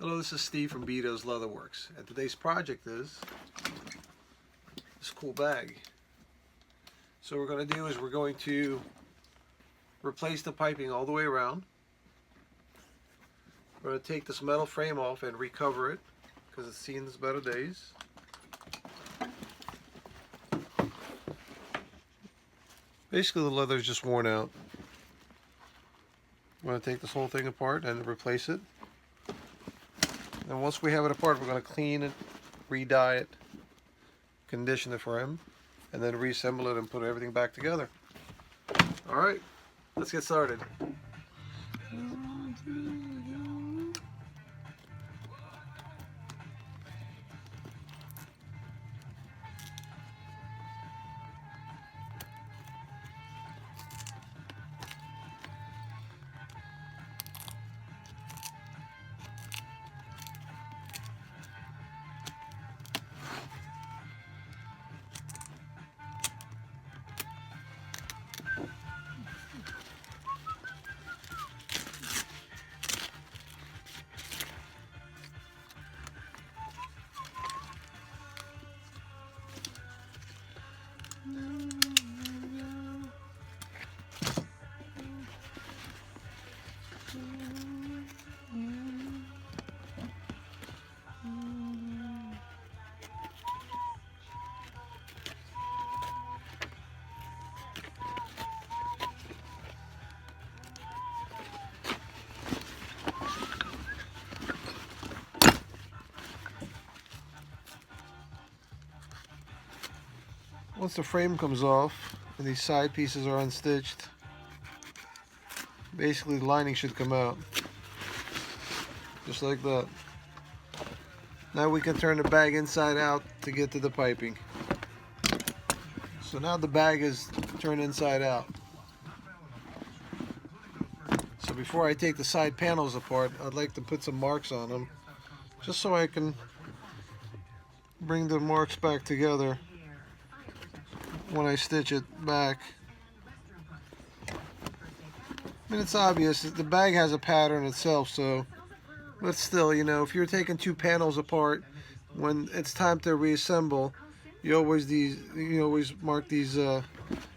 Hello, this is Steve from Beto's Leatherworks, and today's project is this cool bag. So what we're going to do is we're going to replace the piping all the way around. We're going to take this metal frame off and recover it because it's seen its better days. Basically the leather is just worn out. We're going to take this whole thing apart and replace it. And once we have it apart, we're going to clean it, re-dye it, condition the frame, and then reassemble it and put everything back together. Alright, let's get started. Once the frame comes off and these side pieces are unstitched, basically the lining should come out. Just like that. Now we can turn the bag inside out to get to the piping. So now the bag is turned inside out. So before I take the side panels apart, I'd like to put some marks on them, just so I can bring the marks back together when I stitch it back. I mean, it's obvious the bag has a pattern itself, so, but still, you know, if you're taking two panels apart, when it's time to reassemble, you always mark these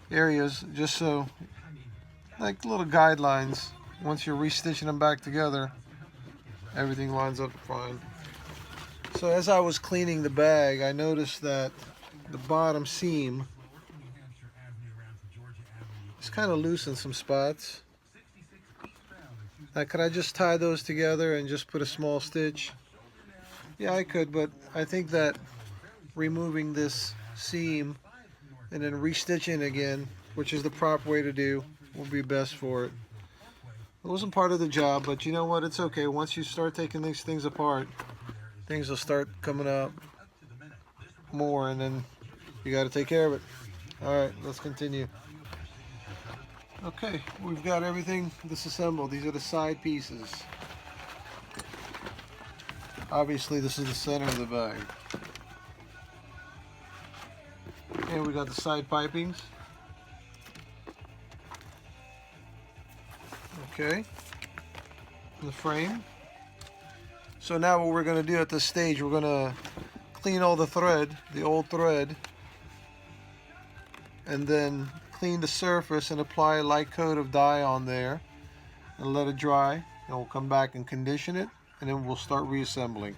areas just so, like little guidelines. Once you're restitching them back together, everything lines up fine. So as I was cleaning the bag, I noticed that the bottom seam is kind of loose in some spots. Now, could I just tie those together and just put a small stitch? Yeah, I could, but I think that removing this seam and then restitching again, which is the proper way to do, will be best for it. It wasn't part of the job, but you know what? It's okay. Once you start taking these things apart, things will start coming up more, and then you got to take care of it. All right, let's continue. Okay, we've got everything disassembled. These are the side pieces. Obviously, this is the center of the bag. And we got the side pipings. Okay, the frame. So now what we're going to do at this stage, we're going to clean all the thread, the old thread, and then clean the surface and apply a light coat of dye on there and let it dry, and we'll come back and condition it, and then we'll start reassembling.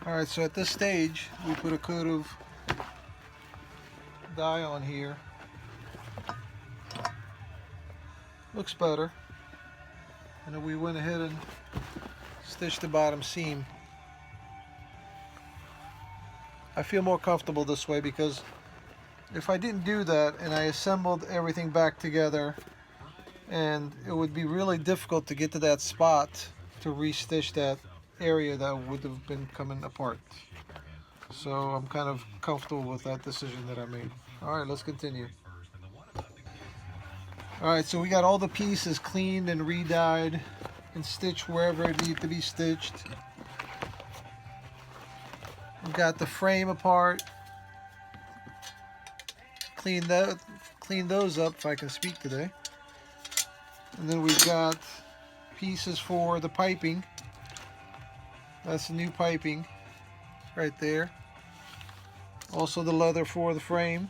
Alright, so at this stage we put a coat of dye on here. Looks better. And then we went ahead and stitched the bottom seam. I feel more comfortable this way because if I didn't do that and I assembled everything back together, and it would be really difficult to get to that spot to restitch that area that would have been coming apart. So I'm kind of comfortable with that decision that I made. Alright, let's continue. Alright, so we got all the pieces cleaned and re-dyed and stitched wherever it needs to be stitched. We've got the frame apart. Clean those up if I can speak today. And then we've got pieces for the piping. That's the new piping right there. Also the leather for the frame.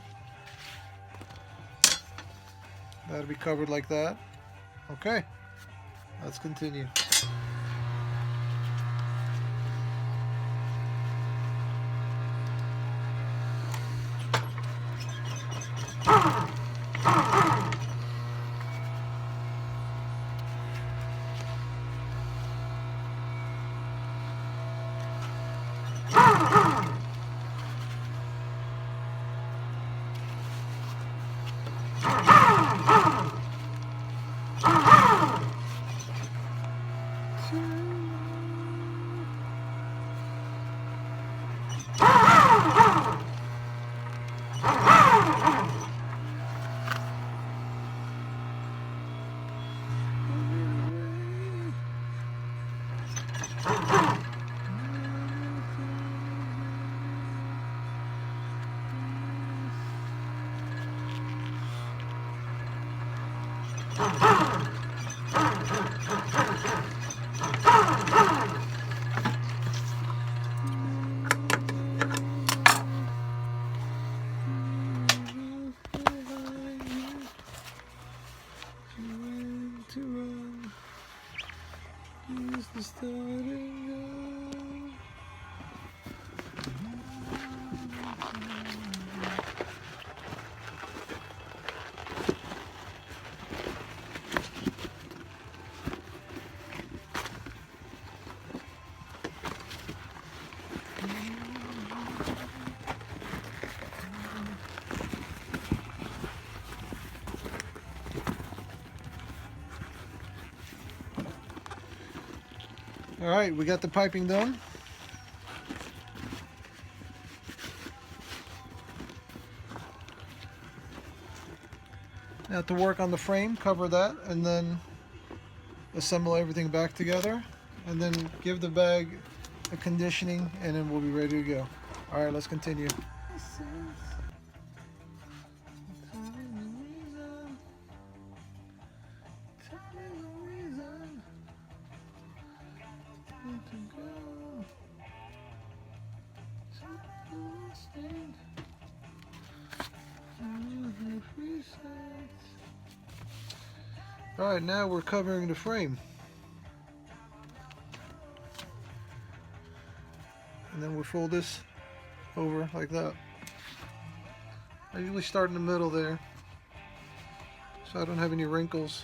That'll be covered like that. Okay, let's continue. All right, we got the piping done. Now to work on the frame, cover that, and then assemble everything back together, and then give the bag a conditioning, and then we'll be ready to go. All right, let's continue. All right, now we're covering the frame. And then we'll fold this over like that. I usually start in the middle there, so I don't have any wrinkles.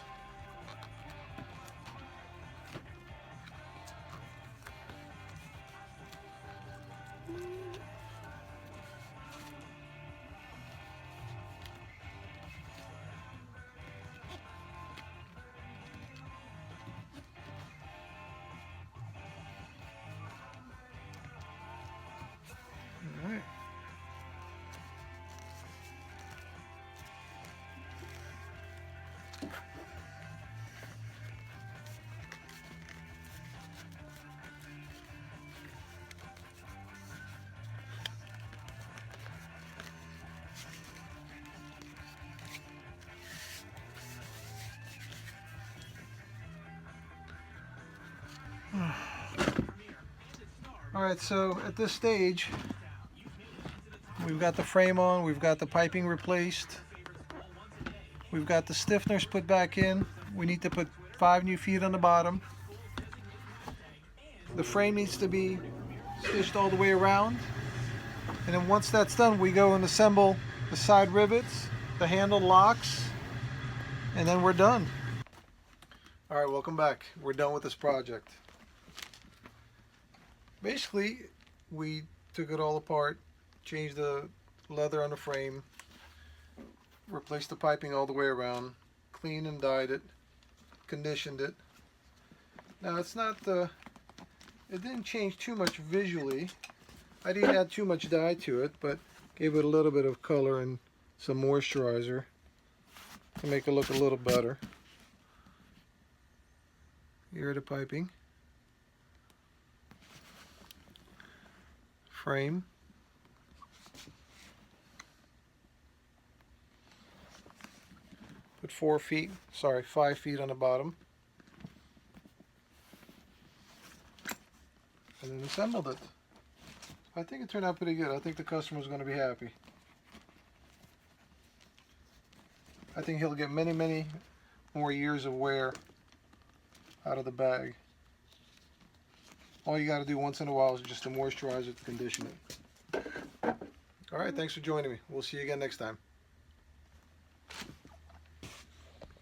Alright, so at this stage, we've got the frame on, we've got the piping replaced, we've got the stiffeners put back in. We need to put 5 new feet on the bottom. The frame needs to be stitched all the way around. And then once that's done, we go and assemble the side rivets, the handle locks, and then we're done. Alright, welcome back. We're done with this project. Basically, we took it all apart, changed the leather on the frame, replaced the piping all the way around, cleaned and dyed it, conditioned it. Now it's not it didn't change too much visually. I didn't add too much dye to it, but gave it a little bit of color and some moisturizer to make it look a little better. Here are the piping. Frame. Put 5 feet on the bottom. And then assembled it. I think it turned out pretty good. I think the customer's going to be happy. I think he'll get many, many more years of wear out of the bag. All you got to do once in a while is just to moisturize it, to condition it. All right, thanks for joining me. We'll see you again next time.